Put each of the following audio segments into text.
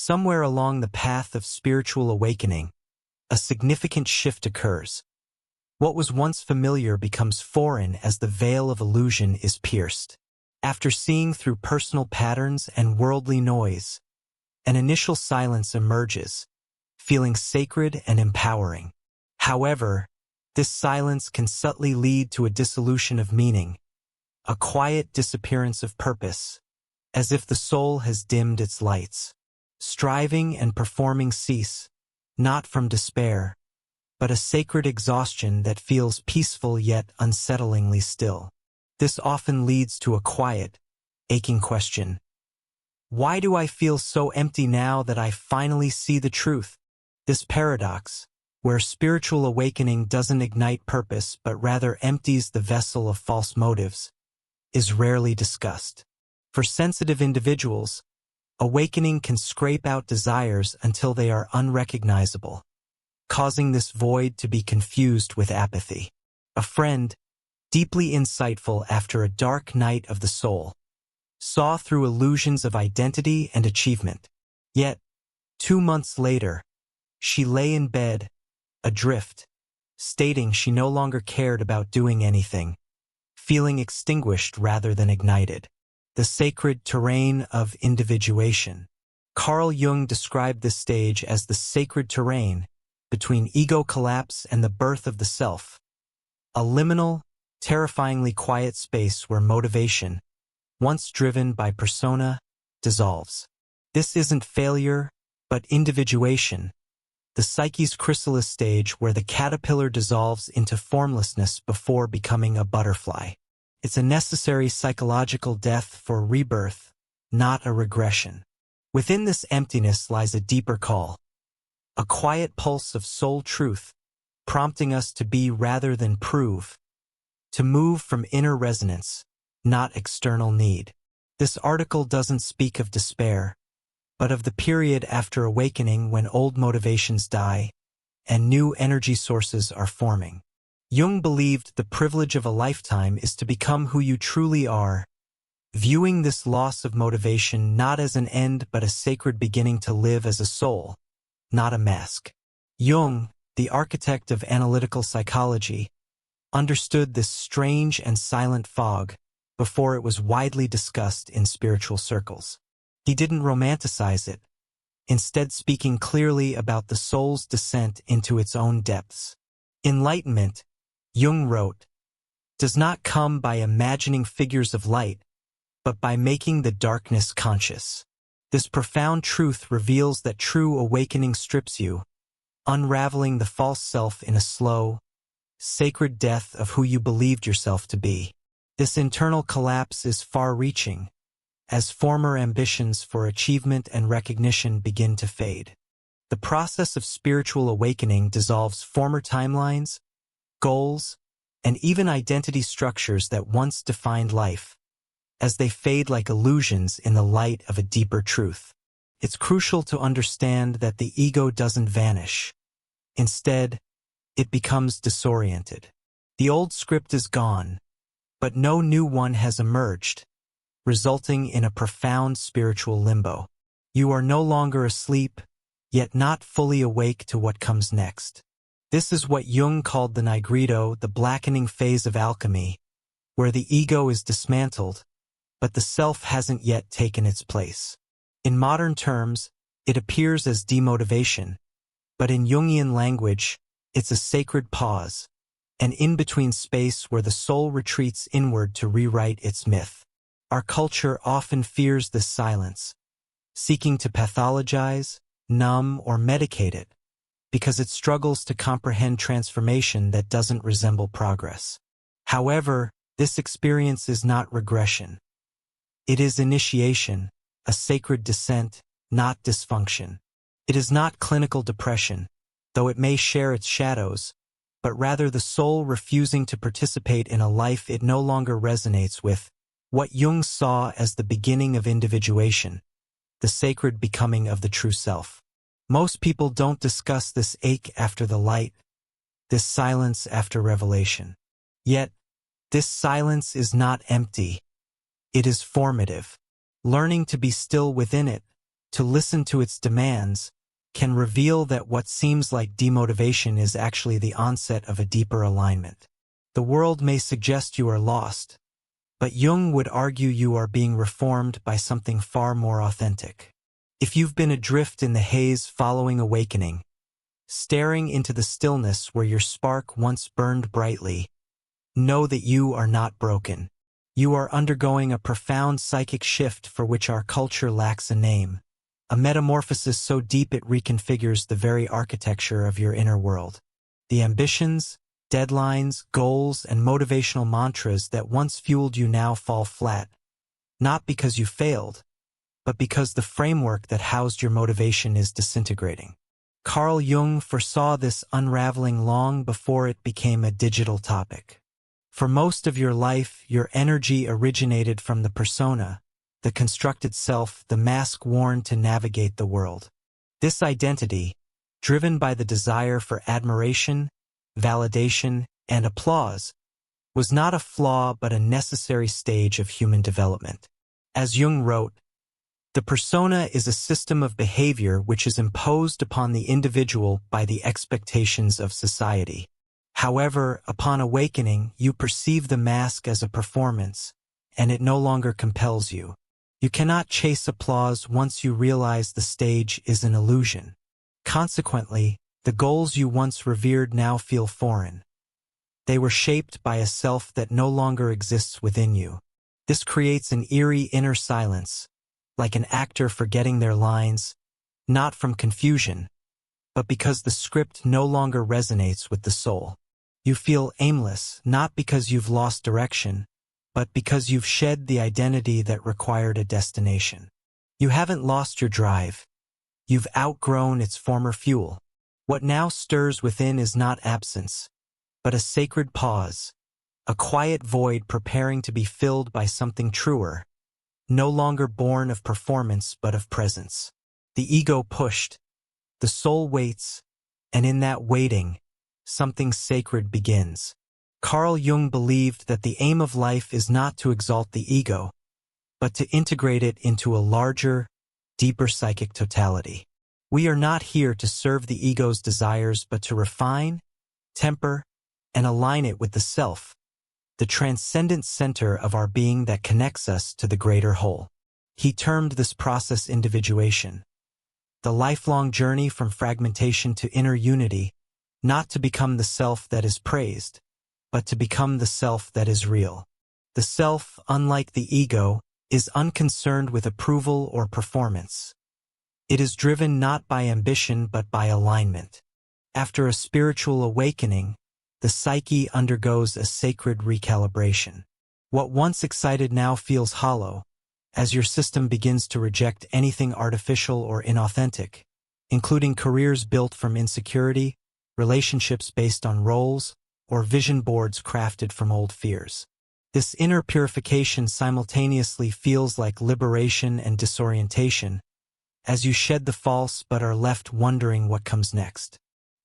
Somewhere along the path of spiritual awakening, a significant shift occurs. What was once familiar becomes foreign as the veil of illusion is pierced. After seeing through personal patterns and worldly noise, an initial silence emerges, feeling sacred and empowering. However, this silence can subtly lead to a dissolution of meaning, a quiet disappearance of purpose, as if the soul has dimmed its lights. Striving and performing cease, not from despair, but a sacred exhaustion that feels peaceful yet unsettlingly still. This often leads to a quiet, aching question. Why do I feel so empty now that I finally see the truth? This paradox, where spiritual awakening doesn't ignite purpose but rather empties the vessel of false motives, is rarely discussed. For sensitive individuals, awakening can scrape out desires until they are unrecognizable, causing this void to be confused with apathy. A friend, deeply insightful after a dark night of the soul, saw through illusions of identity and achievement. Yet, 2 months later, she lay in bed, adrift, stating she no longer cared about doing anything, feeling extinguished rather than ignited. The sacred terrain of individuation. Carl Jung described this stage as the sacred terrain between ego collapse and the birth of the self, a liminal, terrifyingly quiet space where motivation, once driven by persona, dissolves. This isn't failure, but individuation, the psyche's chrysalis stage where the caterpillar dissolves into formlessness before becoming a butterfly. It's a necessary psychological death for rebirth, not a regression. Within this emptiness lies a deeper call, a quiet pulse of soul truth, prompting us to be rather than prove, to move from inner resonance, not external need. This article doesn't speak of despair, but of the period after awakening when old motivations die and new energy sources are forming. Jung believed the privilege of a lifetime is to become who you truly are, viewing this loss of motivation not as an end but a sacred beginning to live as a soul, not a mask. Jung, the architect of analytical psychology, understood this strange and silent fog before it was widely discussed in spiritual circles. He didn't romanticize it, instead speaking clearly about the soul's descent into its own depths. Enlightenment, Jung wrote, does not come by imagining figures of light, but by making the darkness conscious. This profound truth reveals that true awakening strips you, unraveling the false self in a slow, sacred death of who you believed yourself to be. This internal collapse is far-reaching, as former ambitions for achievement and recognition begin to fade. The process of spiritual awakening dissolves former timelines, goals, and even identity structures that once defined life, as they fade like illusions in the light of a deeper truth. It's crucial to understand that the ego doesn't vanish. Instead, it becomes disoriented. The old script is gone, but no new one has emerged, resulting in a profound spiritual limbo. You are no longer asleep, yet not fully awake to what comes next. This is what Jung called the nigredo, the blackening phase of alchemy, where the ego is dismantled, but the self hasn't yet taken its place. In modern terms, it appears as demotivation, but in Jungian language, it's a sacred pause, an in-between space where the soul retreats inward to rewrite its myth. Our culture often fears this silence, seeking to pathologize, numb, or medicate it, because it struggles to comprehend transformation that doesn't resemble progress. However, this experience is not regression. It is initiation, a sacred descent, not dysfunction. It is not clinical depression, though it may share its shadows, but rather the soul refusing to participate in a life it no longer resonates with, what Jung saw as the beginning of individuation, the sacred becoming of the true self. Most people don't discuss this ache after the light, this silence after revelation. Yet, this silence is not empty. It is formative. Learning to be still within it, to listen to its demands, can reveal that what seems like demotivation is actually the onset of a deeper alignment. The world may suggest you are lost, but Jung would argue you are being reformed by something far more authentic. If you've been adrift in the haze following awakening, staring into the stillness where your spark once burned brightly, know that you are not broken. You are undergoing a profound psychic shift for which our culture lacks a name, a metamorphosis so deep it reconfigures the very architecture of your inner world. The ambitions, deadlines, goals, and motivational mantras that once fueled you now fall flat, not because you failed, but because the framework that housed your motivation is disintegrating. Carl Jung foresaw this unraveling long before it became a digital topic. For most of your life, your energy originated from the persona, the constructed self, the mask worn to navigate the world. This identity, driven by the desire for admiration, validation, and applause, was not a flaw but a necessary stage of human development. As Jung wrote, the persona is a system of behavior which is imposed upon the individual by the expectations of society. However, upon awakening, you perceive the mask as a performance, and it no longer compels you. You cannot chase applause once you realize the stage is an illusion. Consequently, the goals you once revered now feel foreign. They were shaped by a self that no longer exists within you. This creates an eerie inner silence, like an actor forgetting their lines, not from confusion, but because the script no longer resonates with the soul. You feel aimless, not because you've lost direction, but because you've shed the identity that required a destination. You haven't lost your drive. You've outgrown its former fuel. What now stirs within is not absence, but a sacred pause, a quiet void preparing to be filled by something truer, no longer born of performance but of presence. The ego pushed, the soul waits, and in that waiting, something sacred begins. Carl Jung believed that the aim of life is not to exalt the ego, but to integrate it into a larger, deeper psychic totality. We are not here to serve the ego's desires but to refine, temper, and align it with the self, the transcendent center of our being that connects us to the greater whole. He termed this process individuation, the lifelong journey from fragmentation to inner unity, not to become the self that is praised, but to become the self that is real. The self, unlike the ego, is unconcerned with approval or performance. It is driven not by ambition but by alignment. After a spiritual awakening, the psyche undergoes a sacred recalibration. What once excited now feels hollow, as your system begins to reject anything artificial or inauthentic, including careers built from insecurity, relationships based on roles, or vision boards crafted from old fears. This inner purification simultaneously feels like liberation and disorientation, as you shed the false but are left wondering what comes next.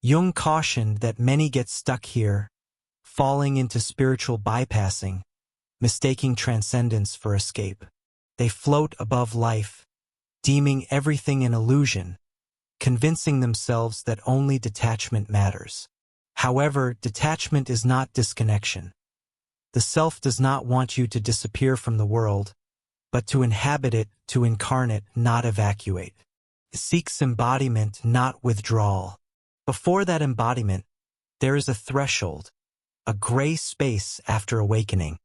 Jung cautioned that many get stuck here, falling into spiritual bypassing, mistaking transcendence for escape. They float above life, deeming everything an illusion, convincing themselves that only detachment matters. However, detachment is not disconnection. The self does not want you to disappear from the world, but to inhabit it, to incarnate, not evacuate. It seeks embodiment, not withdrawal. Before that embodiment, there is a threshold, a gray space after awakening,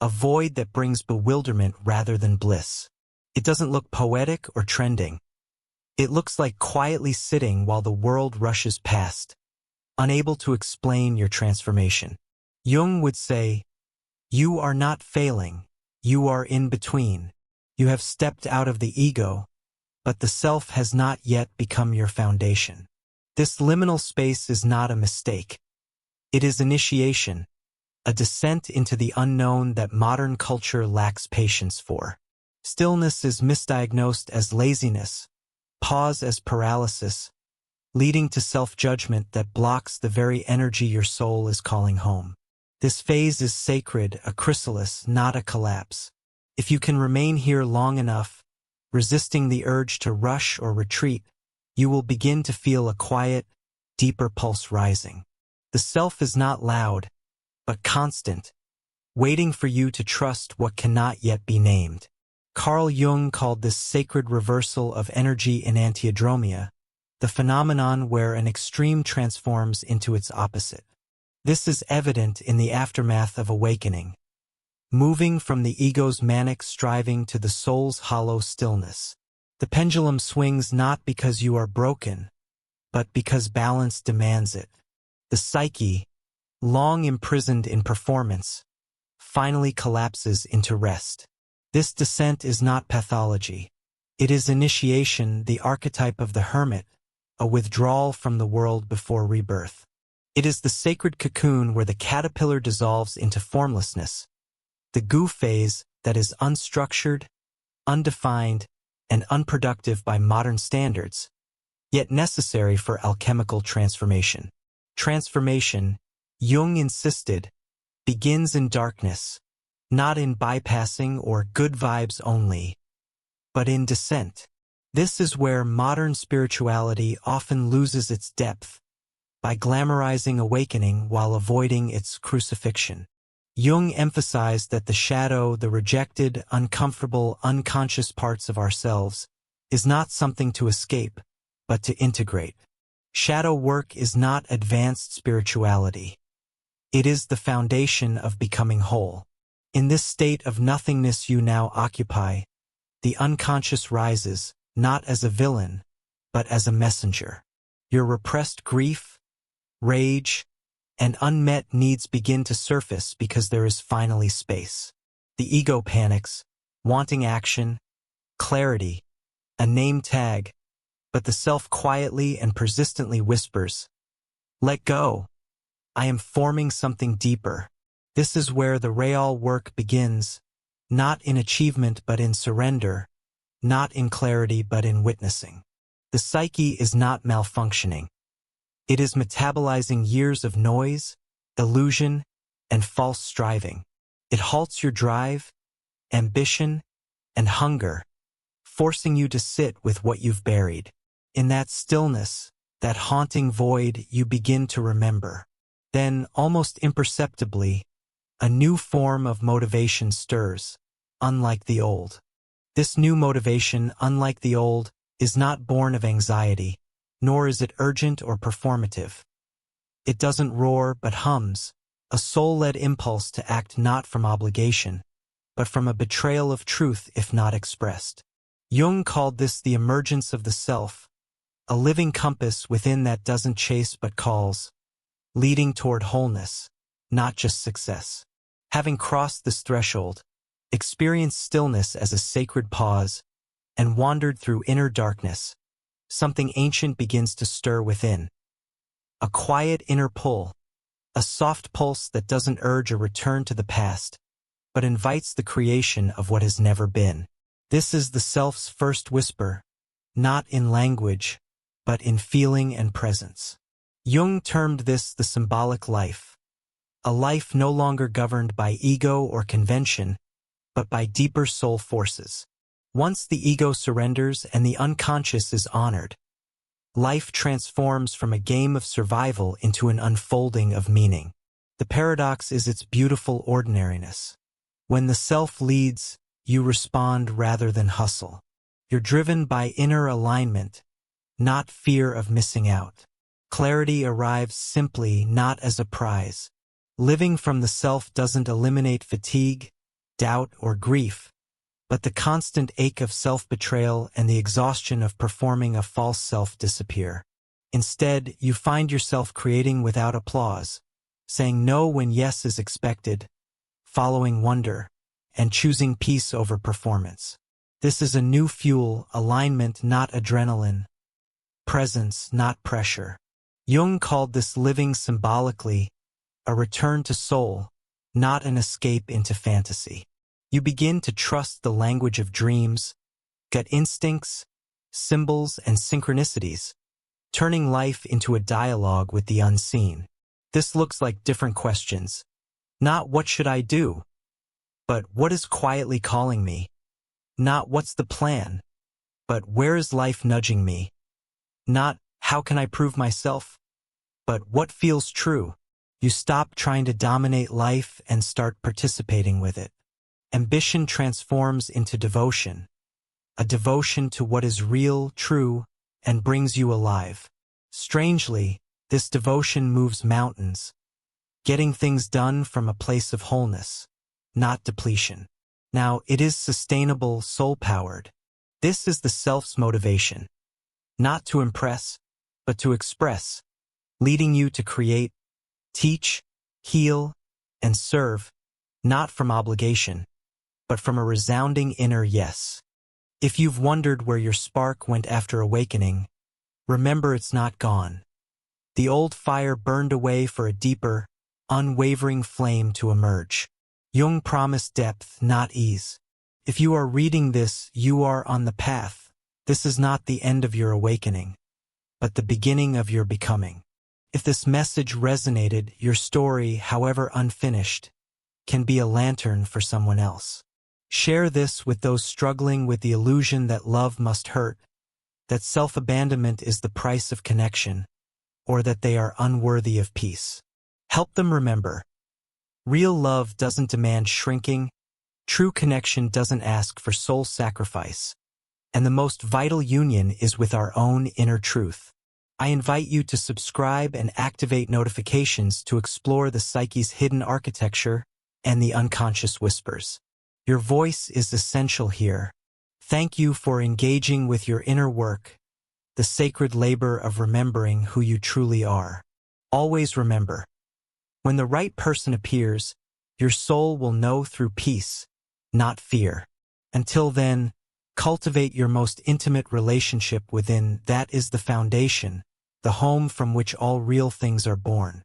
a void that brings bewilderment rather than bliss. It doesn't look poetic or trending. It looks like quietly sitting while the world rushes past, unable to explain your transformation. Jung would say, "You are not failing, you are in between. You have stepped out of the ego, but the self has not yet become your foundation." This liminal space is not a mistake. It is initiation, a descent into the unknown that modern culture lacks patience for. Stillness is misdiagnosed as laziness, pause as paralysis, leading to self-judgment that blocks the very energy your soul is calling home. This phase is sacred, a chrysalis, not a collapse. If you can remain here long enough, resisting the urge to rush or retreat, you will begin to feel a quiet, deeper pulse rising. The self is not loud, but constant, waiting for you to trust what cannot yet be named. Carl Jung called this sacred reversal of energy in enantiodromia, the phenomenon where an extreme transforms into its opposite. This is evident in the aftermath of awakening, moving from the ego's manic striving to the soul's hollow stillness. The pendulum swings not because you are broken, but because balance demands it. The psyche, long imprisoned in performance, finally collapses into rest. This descent is not pathology. It is initiation, the archetype of the hermit, a withdrawal from the world before rebirth. It is the sacred cocoon where the caterpillar dissolves into formlessness, the goo phase that is unstructured, undefined, and unproductive by modern standards, yet necessary for alchemical transformation. Transformation, Jung insisted, begins in darkness, not in bypassing or good vibes only, but in descent. This is where modern spirituality often loses its depth, by glamorizing awakening while avoiding its crucifixion. Jung emphasized that the shadow, the rejected, uncomfortable, unconscious parts of ourselves, is not something to escape, but to integrate. Shadow work is not advanced spirituality. It is the foundation of becoming whole. In this state of nothingness you now occupy, the unconscious rises, not as a villain, but as a messenger. Your repressed grief, rage, and unmet needs begin to surface because there is finally space. The ego panics, wanting action, clarity, a name tag, but the self quietly and persistently whispers, "Let go. I am forming something deeper." This is where the real work begins, not in achievement but in surrender, not in clarity but in witnessing. The psyche is not malfunctioning. It is metabolizing years of noise, illusion, and false striving. It halts your drive, ambition, and hunger, forcing you to sit with what you've buried. In that stillness, that haunting void, you begin to remember. Then, almost imperceptibly, a new form of motivation stirs, unlike the old. This new motivation, unlike the old, is not born of anxiety, nor is it urgent or performative. It doesn't roar but hums, a soul-led impulse to act not from obligation, but from a betrayal of truth if not expressed. Jung called this the emergence of the self, a living compass within that doesn't chase but calls, leading toward wholeness, not just success. Having crossed this threshold, experienced stillness as a sacred pause, and wandered through inner darkness, something ancient begins to stir within. A quiet inner pull, a soft pulse that doesn't urge a return to the past, but invites the creation of what has never been. This is the self's first whisper, not in language, but in feeling and presence. Jung termed this the symbolic life, a life no longer governed by ego or convention, but by deeper soul forces. Once the ego surrenders and the unconscious is honored, life transforms from a game of survival into an unfolding of meaning. The paradox is its beautiful ordinariness. When the self leads, you respond rather than hustle. You're driven by inner alignment, not fear of missing out. Clarity arrives simply, not as a prize. Living from the self doesn't eliminate fatigue, doubt, or grief, but the constant ache of self-betrayal and the exhaustion of performing a false self disappear. Instead, you find yourself creating without applause, saying no when yes is expected, following wonder, and choosing peace over performance. This is a new fuel, alignment, not adrenaline, presence, not pressure. Jung called this living symbolically, a return to soul, not an escape into fantasy. You begin to trust the language of dreams, gut instincts, symbols, and synchronicities, turning life into a dialogue with the unseen. This looks like different questions. Not what should I do, but what is quietly calling me? Not what's the plan, but where is life nudging me? Not, how can I prove myself? But what feels true? You stop trying to dominate life and start participating with it. Ambition transforms into devotion, a devotion to what is real, true, and brings you alive. Strangely, this devotion moves mountains, getting things done from a place of wholeness, not depletion. Now, it is sustainable, soul-powered. This is the self's motivation, not to impress, but to express, leading you to create, teach, heal, and serve, not from obligation, but from a resounding inner yes. If you've wondered where your spark went after awakening, remember it's not gone. The old fire burned away for a deeper, unwavering flame to emerge. Jung promised depth, not ease. If you are reading this, you are on the path. This is not the end of your awakening, but the beginning of your becoming. If this message resonated, your story, however unfinished, can be a lantern for someone else. Share this with those struggling with the illusion that love must hurt, that self-abandonment is the price of connection, or that they are unworthy of peace. Help them remember, real love doesn't demand shrinking, true connection doesn't ask for soul sacrifice, and the most vital union is with our own inner truth. I invite you to subscribe and activate notifications to explore the psyche's hidden architecture and the unconscious whispers. Your voice is essential here. Thank you for engaging with your inner work, the sacred labor of remembering who you truly are. Always remember, when the right person appears, your soul will know through peace, not fear. Until then, cultivate your most intimate relationship within. That is the foundation, the home from which all real things are born.